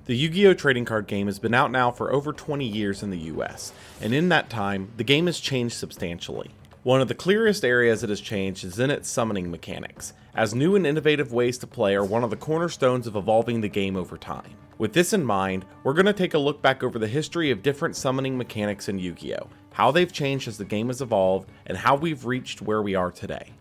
The Yugioh trading card game has been out now for over 20 years in the US, and in that time, the game has changed substantially. One of the clearest areas it has changed is in its summoning mechanics, as new and innovative ways to play are one of the cornerstones of evolving the game over time. With this in mind, we're going to take a look back over the history of different summoning mechanics in Yu-Gi-Oh!, how they've changed as the game has evolved, and how we've reached where we are today.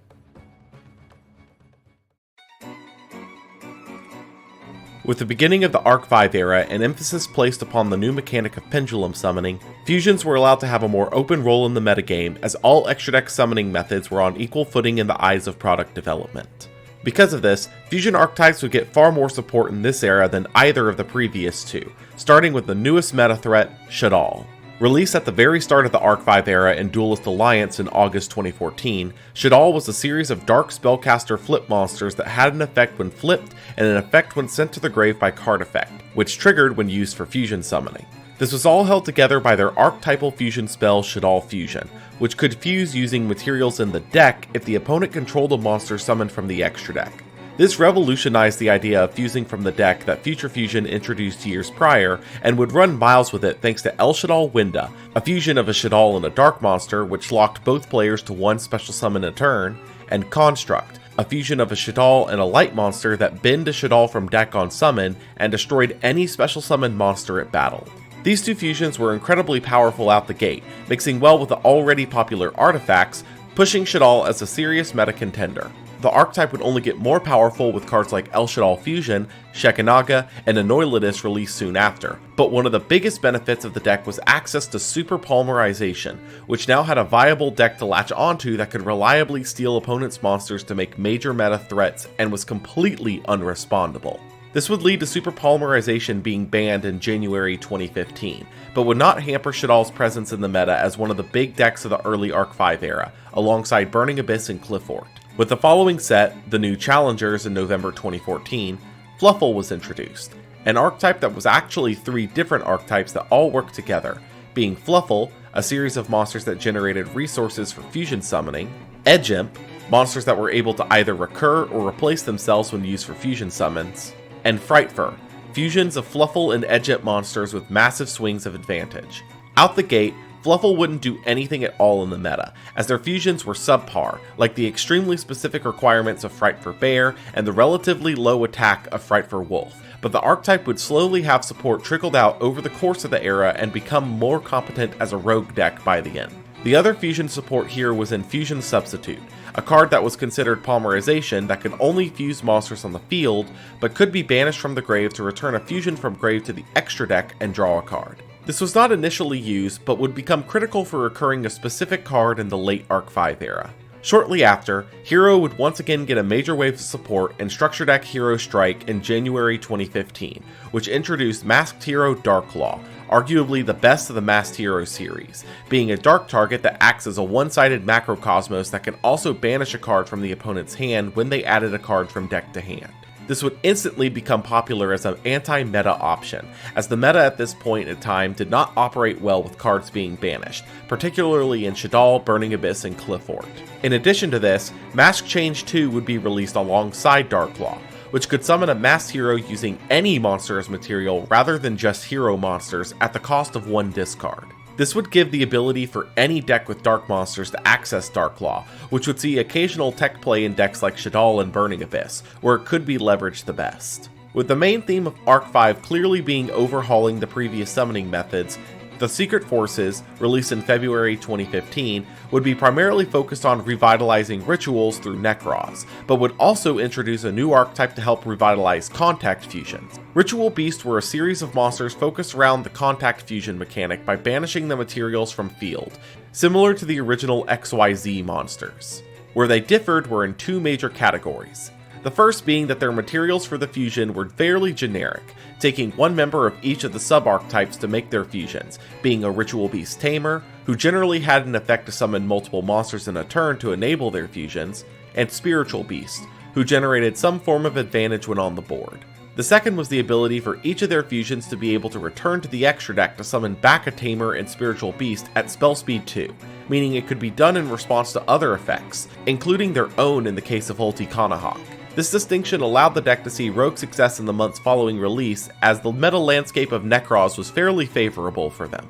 With the beginning of the Arc 5 era and emphasis placed upon the new mechanic of pendulum summoning, fusions were allowed to have a more open role in the metagame as all extra deck summoning methods were on equal footing in the eyes of product development. Because of this, fusion archetypes would get far more support in this era than either of the previous two, starting with the newest meta threat, Shaddoll. Released at the very start of the Arc 5 era in Duelist Alliance in August 2014, Shaddoll was a series of dark spellcaster flip monsters that had an effect when flipped and an effect when sent to the grave by card effect, which triggered when used for fusion summoning. This was all held together by their archetypal fusion spell Shaddoll Fusion, which could fuse using materials in the deck if the opponent controlled a monster summoned from the extra deck. This revolutionized the idea of fusing from the deck that Future Fusion introduced years prior, and would run miles with it thanks to El Shaddoll Winda, a fusion of a Shaddoll and a dark monster which locked both players to one special summon a turn, and Construct, a fusion of a Shaddoll and a light monster that binned a Shaddoll from deck on summon and destroyed any special summoned monster it battled. These two fusions were incredibly powerful out the gate, mixing well with the already popular artifacts, pushing Shaddoll as a serious meta contender. The archetype would only get more powerful with cards like El Shaddoll Fusion, Shekinaga, and Anoilidus released soon after, but one of the biggest benefits of the deck was access to Super Polymerization, which now had a viable deck to latch onto that could reliably steal opponents' monsters to make major meta threats and was completely unrespondable. This would lead to Super Polymerization being banned in January 2015, but would not hamper Shaddoll's presence in the meta as one of the big decks of the early Arc 5 era, alongside Burning Abyss and Cliffort. With the following set, the new Challengers in November 2014, Fluffle was introduced, an archetype that was actually three different archetypes that all worked together, being Fluffle, a series of monsters that generated resources for fusion summoning, Edgemp, monsters that were able to either recur or replace themselves when used for fusion summons, and Frightfur, fusions of Fluffle and Edgemp monsters with massive swings of advantage. Out the gate, Fluffle wouldn't do anything at all in the meta, as their fusions were subpar, like the extremely specific requirements of Frightfur Bear and the relatively low attack of Frightfur Wolf, but the archetype would slowly have support trickled out over the course of the era and become more competent as a rogue deck by the end. The other fusion support here was in Fusion Substitute, a card that was considered polymerization that could only fuse monsters on the field, but could be banished from the grave to return a fusion from grave to the extra deck and draw a card. This was not initially used, but would become critical for recurring a specific card in the late Arc 5 era. Shortly after, Hero would once again get a major wave of support in Structure Deck Hero Strike in January 2015, which introduced Masked Hero Darklaw, arguably the best of the Masked Hero series, being a dark target that acts as a one-sided macrocosmos that can also banish a card from the opponent's hand when they added a card from deck to hand. This would instantly become popular as an anti-meta option, as the meta at this point in time did not operate well with cards being banished, particularly in Shaddoll, Burning Abyss, and Cliffort. In addition to this, Mask Change 2 would be released alongside Darklaw, which could summon a masked hero using any monster as material rather than just hero monsters at the cost of one discard. This would give the ability for any deck with dark monsters to access Darklaw, which would see occasional tech play in decks like Shaddoll and Burning Abyss, where it could be leveraged the best. With the main theme of Arc 5 clearly being overhauling the previous summoning methods, the Secret Forces, released in February 2015, would be primarily focused on revitalizing rituals through Nekroz, but would also introduce a new archetype to help revitalize contact fusions. Ritual Beasts were a series of monsters focused around the contact fusion mechanic by banishing the materials from field, similar to the original XYZ monsters. Where they differed were in two major categories. The first being that their materials for the fusion were fairly generic, taking one member of each of the sub-archetypes to make their fusions, being a Ritual Beast Tamer, who generally had an effect to summon multiple monsters in a turn to enable their fusions, and Spiritual Beast, who generated some form of advantage when on the board. The second was the ability for each of their fusions to be able to return to the extra deck to summon back a Tamer and Spiritual Beast at spell speed 2, meaning it could be done in response to other effects, including their own in the case of Ulti Kanahawk. This distinction allowed the deck to see rogue success in the months following release, as the meta landscape of Nekroz was fairly favorable for them.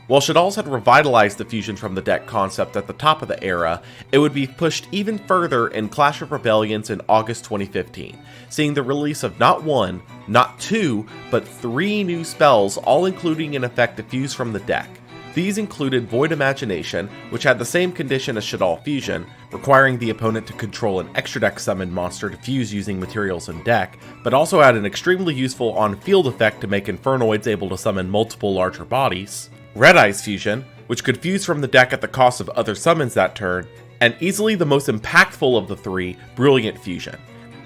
While Shaddolls had revitalized the fusion from the deck concept at the top of the era, it would be pushed even further in Clash of Rebellions in August 2015, seeing the release of not one, not two, but 3 new spells, all including an effect to fuse from the deck. These included Void Imagination, which had the same condition as Shaddol Fusion, requiring the opponent to control an extra deck summoned monster to fuse using materials in deck, but also had an extremely useful on-field effect to make Infernoids able to summon multiple larger bodies. Red Eyes Fusion, which could fuse from the deck at the cost of other summons that turn, and easily the most impactful of the 3, Brilliant Fusion.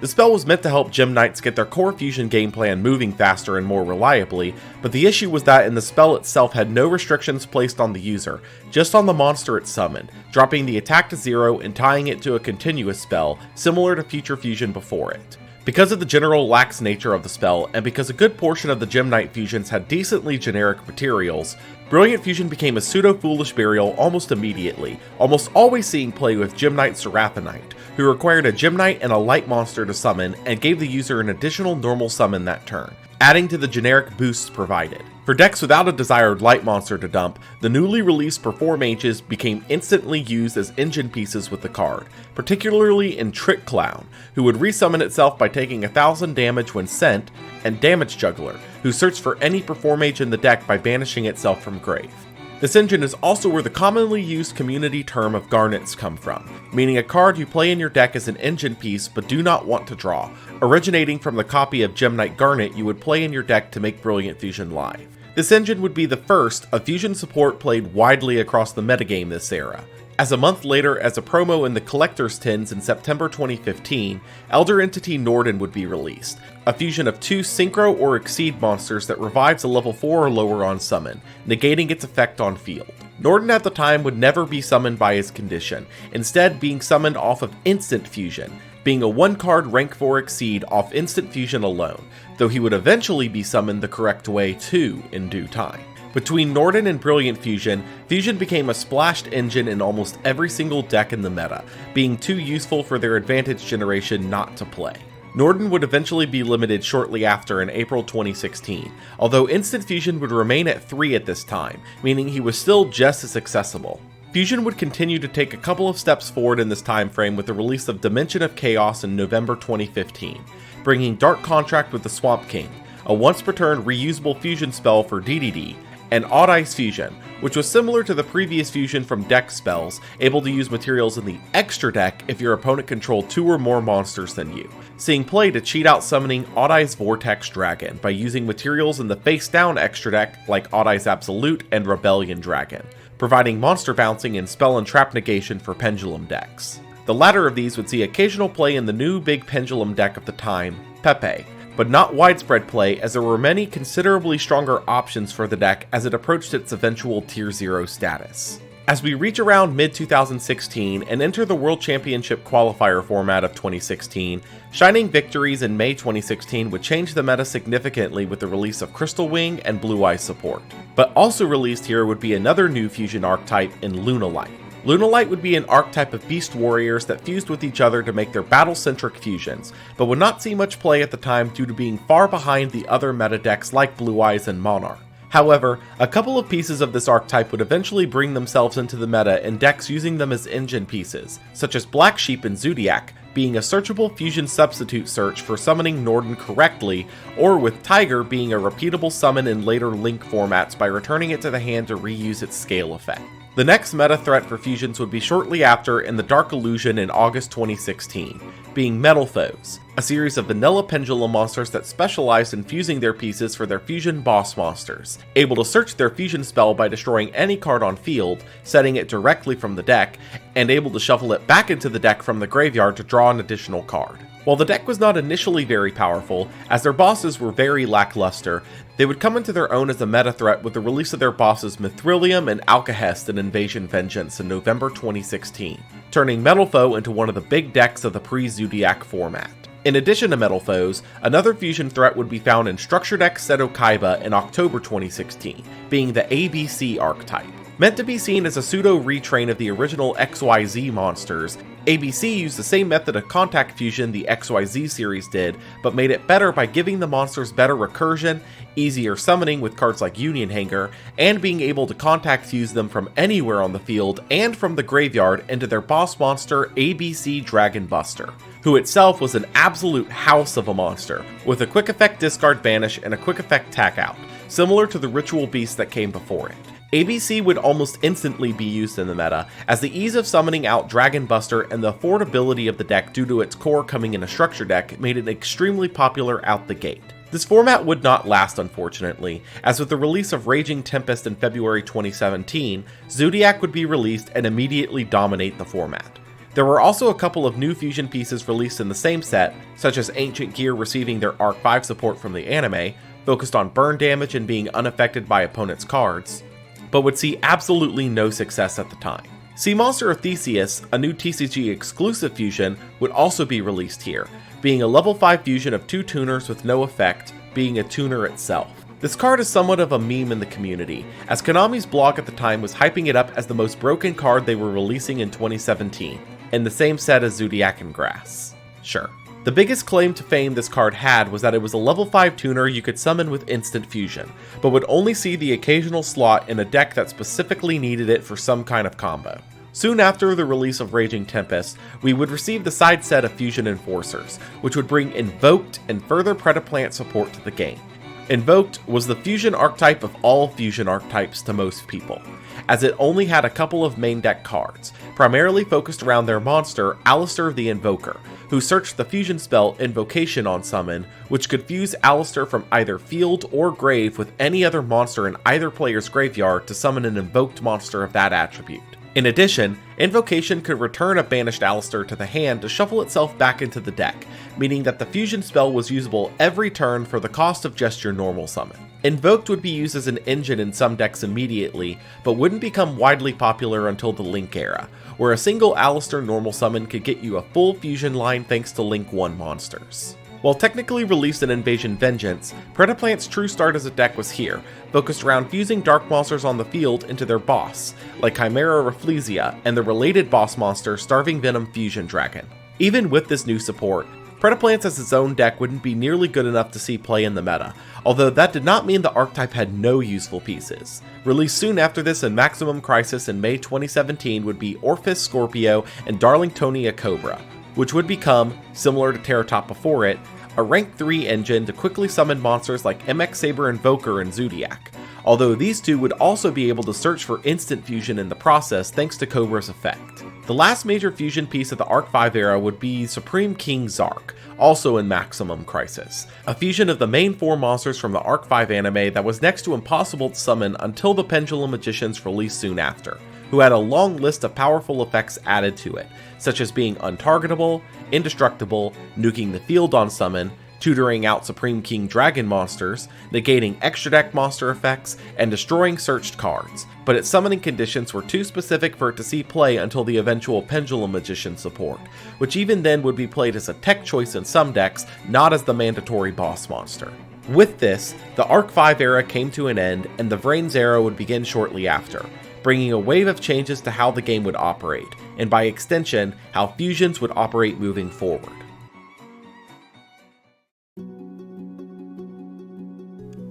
The spell was meant to help Gem Knights get their core fusion game plan moving faster and more reliably, but the issue was that in the spell itself had no restrictions placed on the user, just on the monster it summoned, dropping the attack to 0 and tying it to a continuous spell, similar to Future Fusion before it. Because of the general lax nature of the spell, and because a good portion of the Gem Knight fusions had decently generic materials, Brilliant Fusion became a pseudo-foolish burial almost immediately, almost always seeing play with Gem Knight Seraphonite, who required a Gem Knight and a light monster to summon and gave the user an additional normal summon that turn, adding to the generic boosts provided. For decks without a desired light monster to dump, the newly released Perform Mages became instantly used as engine pieces with the card, particularly in Trick Clown, who would resummon itself by taking 1000 damage when sent, and Damage Juggler, who searched for any Perform Mage in the deck by banishing itself from grave. This engine is also where the commonly used community term of Garnets come from, meaning a card you play in your deck as an engine piece but do not want to draw, originating from the copy of Gem Knight Garnet you would play in your deck to make Brilliant Fusion live. This engine would be the first of fusion support played widely across the metagame this era. As a month later, as a promo in the Collector's Tins in September 2015, Elder Entity Norden would be released, a fusion of 2 Synchro or Exceed monsters that revives a level 4 or lower on summon, negating its effect on field. Norden at the time would never be summoned by his condition, instead being summoned off of Instant Fusion, being a 1-card rank 4 Exceed off Instant Fusion alone, though he would eventually be summoned the correct way too in due time. Between Norden and Brilliant Fusion, Fusion became a splashed engine in almost every single deck in the meta, being too useful for their advantage generation not to play. Norden would eventually be limited shortly after in April 2016, although Instant Fusion would remain at 3 at this time, meaning he was still just as accessible. Fusion would continue to take a couple of steps forward in this time frame with the release of Dimension of Chaos in November 2015, bringing Dark Contract with the Swamp King, a once per turn reusable fusion spell for DDD, and Odd Eyes Fusion, which was similar to the previous fusion from deck spells, able to use materials in the extra deck if your opponent controlled 2 or more monsters than you, seeing play to cheat out summoning Odd Eyes Vortex Dragon by using materials in the face down extra deck like Odd Eyes Absolute and Rebellion Dragon, providing monster bouncing and spell and trap negation for pendulum decks. The latter of these would see occasional play in the new big pendulum deck of the time, Pepe, but not widespread play, as there were many considerably stronger options for the deck as it approached its eventual Tier 0 status. As we reach around mid-2016 and enter the World Championship qualifier format of 2016, Shining Victories in May 2016 would change the meta significantly with the release of Crystal Wing and Blue Eye support. But also released here would be another new fusion archetype in Lunalight. Lunalight would be an archetype of beast warriors that fused with each other to make their battle-centric fusions, but would not see much play at the time due to being far behind the other meta decks like Blue Eyes and Monarch. However, a couple of pieces of this archetype would eventually bring themselves into the meta in decks using them as engine pieces, such as Black Sheep and Zodiac, being a searchable fusion substitute search for summoning Norden correctly, or with Tiger being a repeatable summon in later Link formats by returning it to the hand to reuse its scale effect. The next meta threat for fusions would be shortly after in the Dark Illusion in August 2016, being Metal Foes, a series of vanilla pendulum monsters that specialized in fusing their pieces for their fusion boss monsters, able to search their fusion spell by destroying any card on field, setting it directly from the deck, and able to shuffle it back into the deck from the graveyard to draw an additional card. While the deck was not initially very powerful, as their bosses were very lackluster, they would come into their own as a meta threat with the release of their bosses Mithrilium and Alcahest in Invasion Vengeance in November 2016, turning Metal Foe into one of the big decks of the pre-Zodiac format. In addition to Metal Foes, another fusion threat would be found in Structure Deck Seto Kaiba in October 2016, being the ABC archetype. Meant to be seen as a pseudo-retrain of the original XYZ monsters, ABC used the same method of contact fusion the XYZ series did, but made it better by giving the monsters better recursion, easier summoning with cards like Union Hanger, and being able to contact fuse them from anywhere on the field and from the graveyard into their boss monster ABC Dragon Buster, who itself was an absolute house of a monster, with a quick effect discard banish and a quick effect tack out, similar to the ritual beast that came before it. ABC would almost instantly be used in the meta, as the ease of summoning out Dragon Buster and the affordability of the deck due to its core coming in a structure deck made it extremely popular out the gate. This format would not last, unfortunately, as with the release of Raging Tempest in February 2017, Zoodiac would be released and immediately dominate the format. There were also a couple of new fusion pieces released in the same set, such as Ancient Gear receiving their Arc 5 support from the anime, focused on burn damage and being unaffected by opponents' cards, but would see absolutely no success at the time. Sea Monster of Theseus, a new TCG exclusive fusion, would also be released here, being a level 5 fusion of 2 tuners with no effect, being a tuner itself. This card is somewhat of a meme in the community, as Konami's blog at the time was hyping it up as the most broken card they were releasing in 2017, in the same set as Zoodiac and Grass. Sure. The biggest claim to fame this card had was that it was a level 5 tuner you could summon with instant fusion, but would only see the occasional slot in a deck that specifically needed it for some kind of combo. Soon after the release of Raging Tempest, we would receive the side set of Fusion Enforcers, which would bring Invoked and further Predaplant support to the game. Invoked was the fusion archetype of all fusion archetypes to most people, as it only had a couple of main deck cards, primarily focused around their monster, Alistair the Invoker, who searched the fusion spell Invocation on summon, which could fuse Alistair from either field or grave with any other monster in either player's graveyard to summon an invoked monster of that attribute. In addition, Invocation could return a banished Alistair to the hand to shuffle itself back into the deck, meaning that the fusion spell was usable every turn for the cost of just your normal summon. Invoked would be used as an engine in some decks immediately, but wouldn't become widely popular until the Link era, where a single Alistair normal summon could get you a full fusion line thanks to Link 1 monsters. While technically released in Invasion Vengeance, Predaplant's true start as a deck was here, focused around fusing dark monsters on the field into their boss, like Chimera Rafflesia and the related boss monster Starving Venom Fusion Dragon. Even with this new support, Predaplants as its own deck wouldn't be nearly good enough to see play in the meta, although that did not mean the archetype had no useful pieces. Released soon after this in Maximum Crisis in May 2017 would be Orphis Scorpio and Darlingtonia Cobra, which would become, similar to Terratop before it, a rank 3 engine to quickly summon monsters like MX Saber Invoker and Zoodiac, although these two would also be able to search for instant fusion in the process thanks to Cobra's effect. The last major fusion piece of the Arc 5 era would be Supreme King Zark, also in Maximum Crisis, a fusion of the main 4 monsters from the Arc 5 anime that was next to impossible to summon until the Pendulum Magicians released soon after, who had a long list of powerful effects added to it, such as being untargetable, indestructible, nuking the field on summon, tutoring out Supreme King Dragon monsters, negating extra deck monster effects, and destroying searched cards, but its summoning conditions were too specific for it to see play until the eventual Pendulum Magician support, which even then would be played as a tech choice in some decks, not as the mandatory boss monster. With this, the Arc 5 era came to an end, and the VRAINS era would begin shortly after, bringing a wave of changes to how the game would operate, and by extension, how fusions would operate moving forward.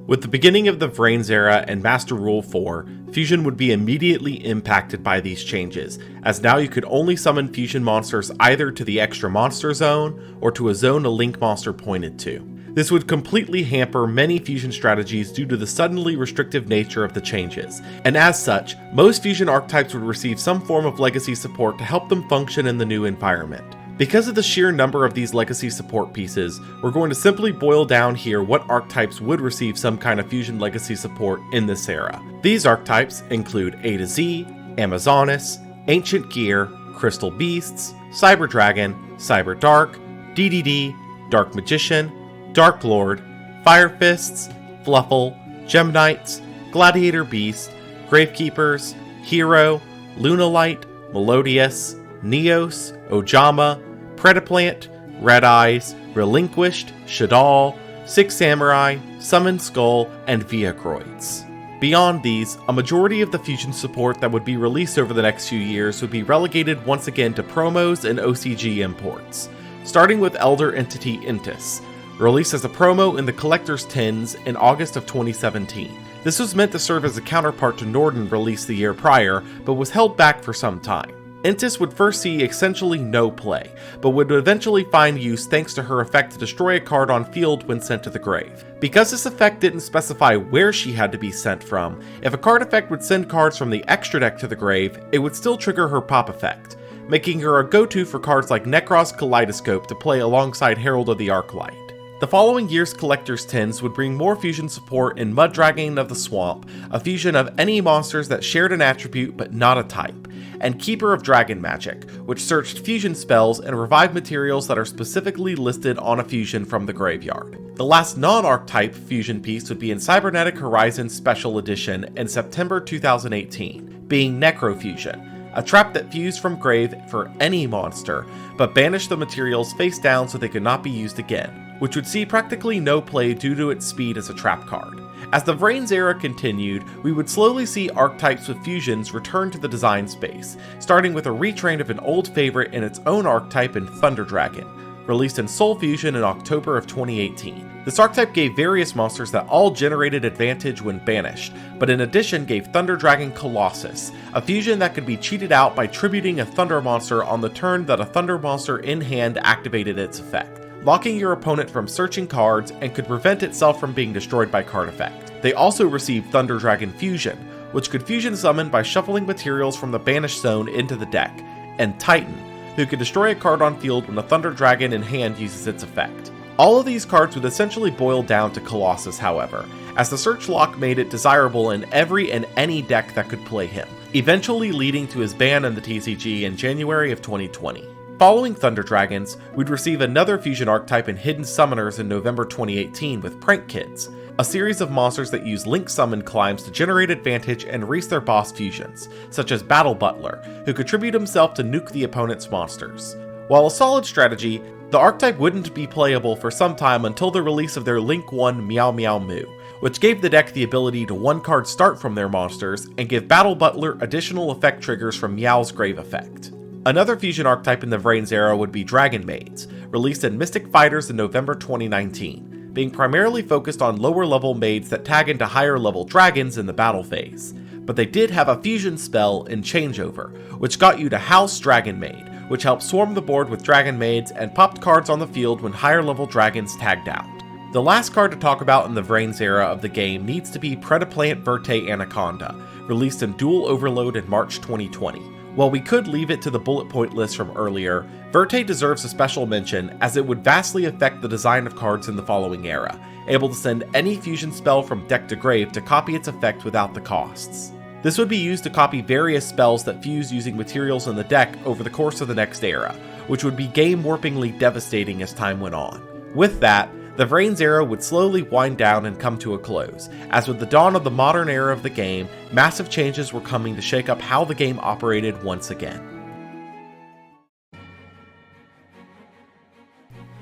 With the beginning of the VRAINS era and Master Rule 4, Fusion would be immediately impacted by these changes, as now you could only summon Fusion monsters either to the extra monster zone, or to a zone a Link monster pointed to. This would completely hamper many Fusion strategies due to the suddenly restrictive nature of the changes, and as such, most Fusion archetypes would receive some form of legacy support to help them function in the new environment. Because of the sheer number of these legacy support pieces, we're going to simply boil down here what archetypes would receive some kind of Fusion legacy support in this era. These archetypes include A to Z, Amazonas, Ancient Gear, Crystal Beasts, Cyber Dragon, Cyber Dark, DDD, Dark Magician, Dark Lord, Fire Fists, Fluffle, Gem Knights, Gladiator Beast, Gravekeepers, Hero, Lunalight, Melodious, Neos, Ojama, Predaplant, Red Eyes, Relinquished, Shadal, Six Samurai, Summon Skull, and Viacroids. Beyond these, a majority of the fusion support that would be released over the next few years would be relegated once again to promos and OCG imports, starting with Elder Entity Intis, released as a promo in the Collector's Tins in August of 2017. This was meant to serve as a counterpart to Norden released the year prior, but was held back for some time. Intis would first see essentially no play, but would eventually find use thanks to her effect to destroy a card on field when sent to the grave. Because this effect didn't specify where she had to be sent from, if a card effect would send cards from the extra deck to the grave, it would still trigger her pop effect, making her a go-to for cards like Nekros Kaleidoscope to play alongside Herald of the Arclight. The following year's Collector's Tins would bring more fusion support in Muddragon of the Swamp, a fusion of any monsters that shared an attribute but not a type, and Keeper of Dragon Magic, which searched fusion spells and revived materials that are specifically listed on a fusion from the graveyard. The last non-archetype fusion piece would be in Cybernetic Horizons Special Edition in September 2018, being Necrofusion, a trap that fused from grave for any monster, but banished the materials face down so they could not be used again, which would see practically no play due to its speed as a trap card. As the VRAINS era continued, we would slowly see archetypes with fusions return to the design space, starting with a retrain of an old favorite in its own archetype in Thunder Dragon, released in Soul Fusion in October of 2018. This archetype gave various monsters that all generated advantage when banished, but in addition gave Thunder Dragon Colossus, a fusion that could be cheated out by tributing a Thunder monster on the turn that a Thunder monster in hand activated its effect, locking your opponent from searching cards and could prevent itself from being destroyed by card effect. They also received Thunder Dragon Fusion, which could fusion summon by shuffling materials from the banished zone into the deck, and Titan, who could destroy a card on field when a Thunder Dragon in hand uses its effect. All of these cards would essentially boil down to Colossus, however, as the search lock made it desirable in every and any deck that could play him, eventually leading to his ban in the TCG in January of 2020. Following Thunder Dragons, we'd receive another fusion archetype in Hidden Summoners in November 2018 with Prank Kids, a series of monsters that use Link Summon climbs to generate advantage and reach their boss fusions, such as Battle Butler, who could tribute himself to nuke the opponent's monsters. While a solid strategy, the archetype wouldn't be playable for some time until the release of their Link 1 Meow Meow Moo, which gave the deck the ability to one-card start from their monsters and give Battle Butler additional effect triggers from Meow's Grave effect. Another fusion archetype in the VRAINS era would be Dragon Maids, released in Mystic Fighters in November 2019, being primarily focused on lower-level maids that tag into higher-level dragons in the battle phase. But they did have a fusion spell in Changeover, which got you to House Dragon Maid, which helped swarm the board with Dragon Maids and popped cards on the field when higher-level dragons tagged out. The last card to talk about in the VRAINS era of the game needs to be Predaplant Verte Anaconda, released in Dual Overload in March 2020. While we could leave it to the bullet point list from earlier, Verte deserves a special mention as it would vastly affect the design of cards in the following era, able to send any fusion spell from deck to grave to copy its effect without the costs. This would be used to copy various spells that fuse using materials in the deck over the course of the next era, which would be game-warpingly devastating as time went on. With that, the VRAINS era would slowly wind down and come to a close, as with the dawn of the modern era of the game, massive changes were coming to shake up how the game operated once again.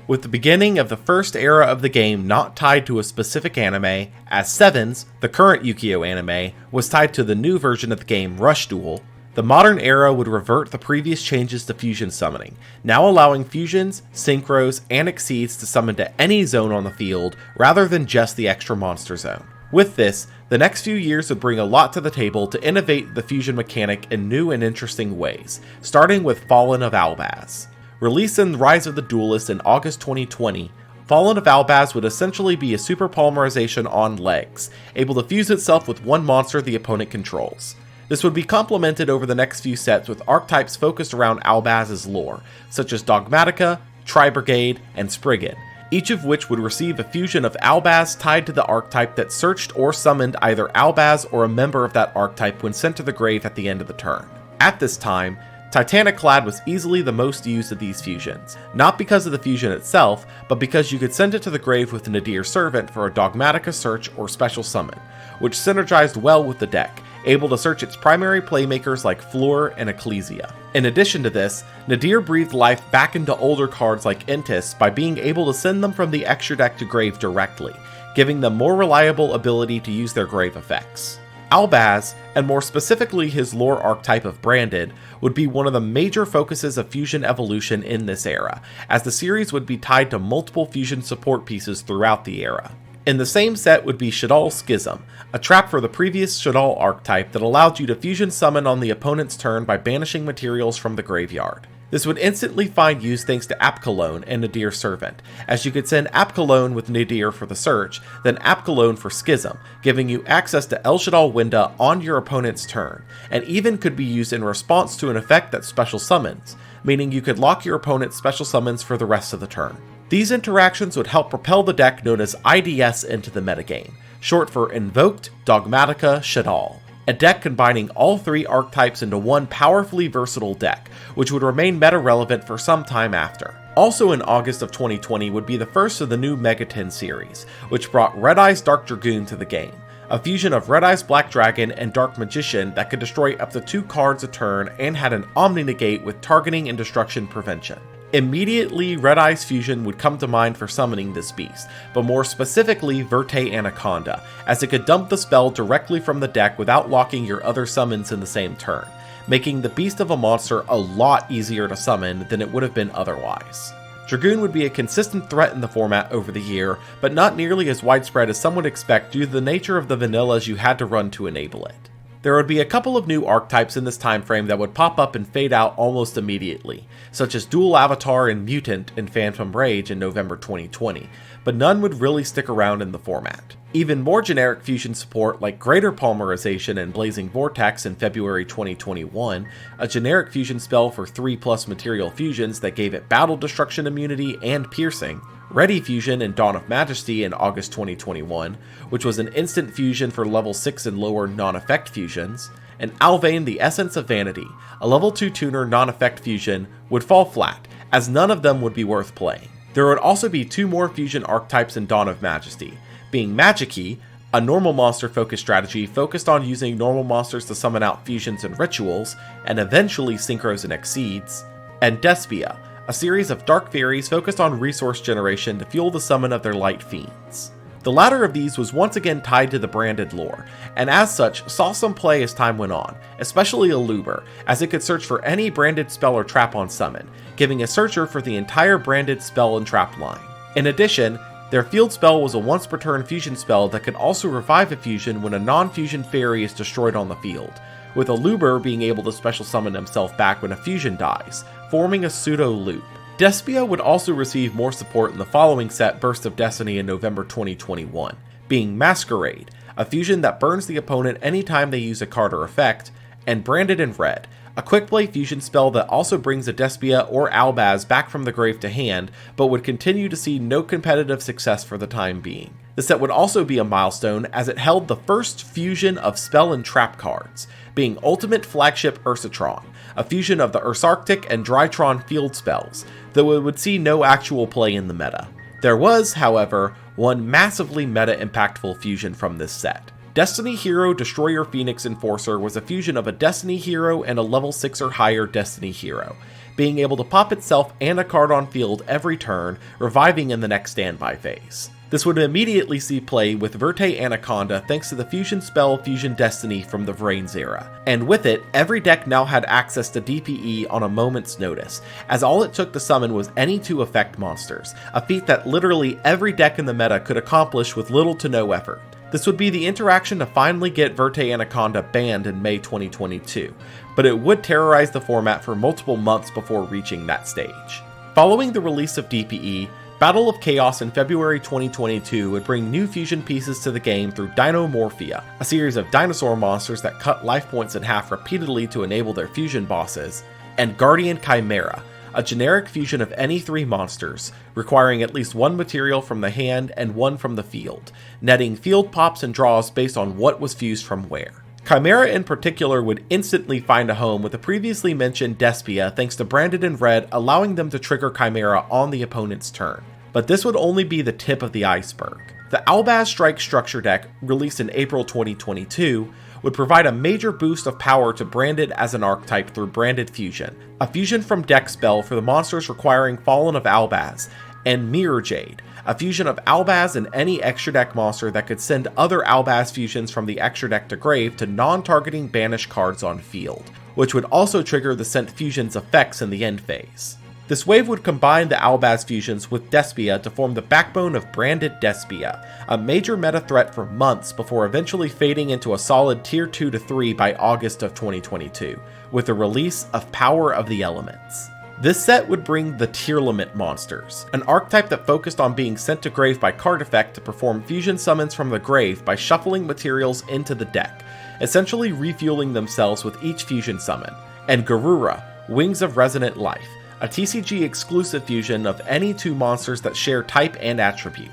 With the beginning of the first era of the game not tied to a specific anime, as Sevens, the current Yugioh anime, was tied to the new version of the game Rush Duel, the modern era would revert the previous changes to fusion summoning, now allowing fusions, synchros, and exceeds to summon to any zone on the field rather than just the extra monster zone. With this, the next few years would bring a lot to the table to innovate the fusion mechanic in new and interesting ways, starting with Fallen of Albaz. Released in Rise of the Duelist in August 2020, Fallen of Albaz would essentially be a super polymerization on legs, able to fuse itself with one monster the opponent controls. This would be complemented over the next few sets with archetypes focused around Albaz's lore, such as Dogmatica, Tri-Brigade, and Spriggan, each of which would receive a fusion of Albaz tied to the archetype that searched or summoned either Albaz or a member of that archetype when sent to the grave at the end of the turn. At this time, Titaniclad was easily the most used of these fusions, not because of the fusion itself, but because you could send it to the grave with Nadir Servant for a Dogmatica search or special summon, which synergized well with the deck, able to search its primary playmakers like Floor and Ecclesia. In addition to this, Nadir breathed life back into older cards like Intis by being able to send them from the extra deck to grave directly, giving them more reliable ability to use their grave effects. Albaz, and more specifically his lore archetype of Branded, would be one of the major focuses of Fusion evolution in this era, as the series would be tied to multiple Fusion support pieces throughout the era. In the same set would be Shaddoll Schism, a trap for the previous Shaddoll archetype that allowed you to Fusion summon on the opponent's turn by banishing materials from the graveyard. This would instantly find use thanks to Apkallone and Nadir Servant, as you could send Apkallone with Nadir for the search, then Apkallone for Schism, giving you access to El Shaddoll Winda on your opponent's turn, and even could be used in response to an effect that special summons, meaning you could lock your opponent's special summons for the rest of the turn. These interactions would help propel the deck known as IDS into the metagame, short for Invoked Dogmatica Shaddoll, a deck combining all three archetypes into one powerfully versatile deck, which would remain meta-relevant for some time after. Also in August of 2020 would be the first of the new Megaton series, which brought Red Eye's Dark Dragoon to the game, a fusion of Red Eye's Black Dragon and Dark Magician that could destroy up to 2 cards a turn and had an Omni-Negate with targeting and destruction prevention. Immediately, Red Eye's fusion would come to mind for summoning this beast, but more specifically Verte Anaconda, as it could dump the spell directly from the deck without locking your other summons in the same turn, making the beast of a monster a lot easier to summon than it would have been otherwise. Dragoon would be a consistent threat in the format over the year, but not nearly as widespread as some would expect due to the nature of the vanillas you had to run to enable it. There would be a couple of new archetypes in this time frame that would pop up and fade out almost immediately, such as Dual Avatar and Mutant in Phantom Rage in November 2020, but none would really stick around in the format. Even more generic fusion support like Greater Polymerization and Blazing Vortex in February 2021, a generic fusion spell for 3+ material fusions that gave it battle destruction immunity and piercing, Ready Fusion in Dawn of Majesty in August 2021, which was an instant fusion for level 6 and lower non-effect fusions, and Alvain the Essence of Vanity, a level 2 tuner non-effect fusion, would fall flat, as none of them would be worth playing. There would also be 2 more fusion archetypes in Dawn of Majesty, being Magiki, a normal monster focused strategy focused on using normal monsters to summon out fusions and rituals, and eventually synchros and exceeds, and Despia, a series of dark fairies focused on resource generation to fuel the summon of their light fiends. The latter of these was once again tied to the Branded lore, and as such saw some play as time went on, especially Aluber, as it could search for any Branded spell or trap on summon, giving a searcher for the entire Branded spell and trap line. In addition, their field spell was a once per turn fusion spell that could also revive a fusion when a non-fusion fairy is destroyed on the field, with Aluber being able to special summon himself back when a fusion dies, forming a pseudo loop. Despia would also receive more support in the following set Burst of Destiny in November 2021, being Masquerade, a fusion that burns the opponent anytime they use a card or effect, and Branded in Red, a quick play fusion spell that also brings a Despia or Albaz back from the grave to hand, but would continue to see no competitive success for the time being. The set would also be a milestone as it held the first fusion of spell and trap cards, being Ultimate Flagship Ursatron, a fusion of the Ursarctic and Drytron field spells, though it would see no actual play in the meta. There was, however, one massively meta-impactful fusion from this set. Destiny Hero Destroyer Phoenix Enforcer was a fusion of a Destiny Hero and a level 6 or higher Destiny Hero, being able to pop itself and a card on field every turn, reviving in the next standby phase. This would immediately see play with Verte Anaconda thanks to the fusion spell Fusion Destiny from the VRAINS era, and with it, every deck now had access to DPE on a moment's notice, as all it took to summon was any 2 effect monsters, a feat that literally every deck in the meta could accomplish with little to no effort. This would be the interaction to finally get Verte Anaconda banned in May 2022, but it would terrorize the format for multiple months before reaching that stage. Following the release of DPE, Battle of Chaos in February 2022 would bring new fusion pieces to the game through Dinomorphia, a series of dinosaur monsters that cut life points in half repeatedly to enable their fusion bosses, and Guardian Chimera, a generic fusion of any 3 monsters, requiring at least 1 material from the hand and 1 from the field, netting field pops and draws based on what was fused from where. Chimera in particular would instantly find a home with the previously mentioned Despia thanks to Branded in Red allowing them to trigger Chimera on the opponent's turn. But this would only be the tip of the iceberg. The Albaz Strike structure deck, released in April 2022, would provide a major boost of power to Branded as an archetype through Branded Fusion, a fusion from deck spell for the monsters requiring Fallen of Albaz, and Mirror Jade, a fusion of Albaz and any extra deck monster that could send other Albaz fusions from the extra deck to grave to non-targeting banished cards on field, which would also trigger the sent fusion's effects in the end phase. This wave would combine the Albaz fusions with Despia to form the backbone of Branded Despia, a major meta threat for months before eventually fading into a solid tier 2 to 3 by August of 2022, with the release of Power of the Elements. This set would bring the Tearlament monsters, an archetype that focused on being sent to grave by card effect to perform fusion summons from the grave by shuffling materials into the deck, essentially refueling themselves with each fusion summon, and Garura, Wings of Resonant Life, a TCG exclusive fusion of any two monsters that share type and attribute,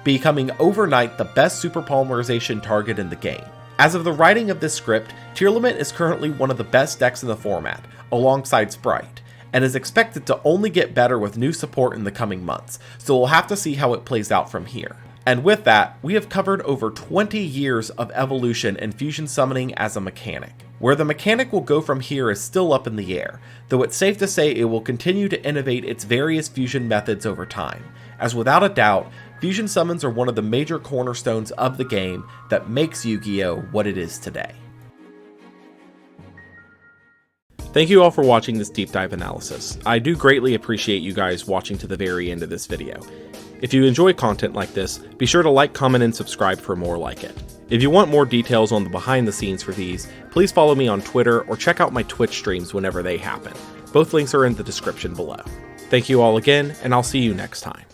becoming overnight the best super polymerization target in the game. As of the writing of this script, Tearlament is currently one of the best decks in the format, alongside Sprite, and is expected to only get better with new support in the coming months, so we'll have to see how it plays out from here. And with that, we have covered over 20 years of evolution in fusion summoning as a mechanic. Where the mechanic will go from here is still up in the air, though it's safe to say it will continue to innovate its various fusion methods over time, as without a doubt, fusion summons are one of the major cornerstones of the game that makes Yu-Gi-Oh! What it is today. Thank you all for watching this deep dive analysis. I do greatly appreciate you guys watching to the very end of this video. If you enjoy content like this, be sure to like, comment, and subscribe for more like it. If you want more details on the behind the scenes for these, please follow me on Twitter or check out my Twitch streams whenever they happen. Both links are in the description below. Thank you all again, and I'll see you next time.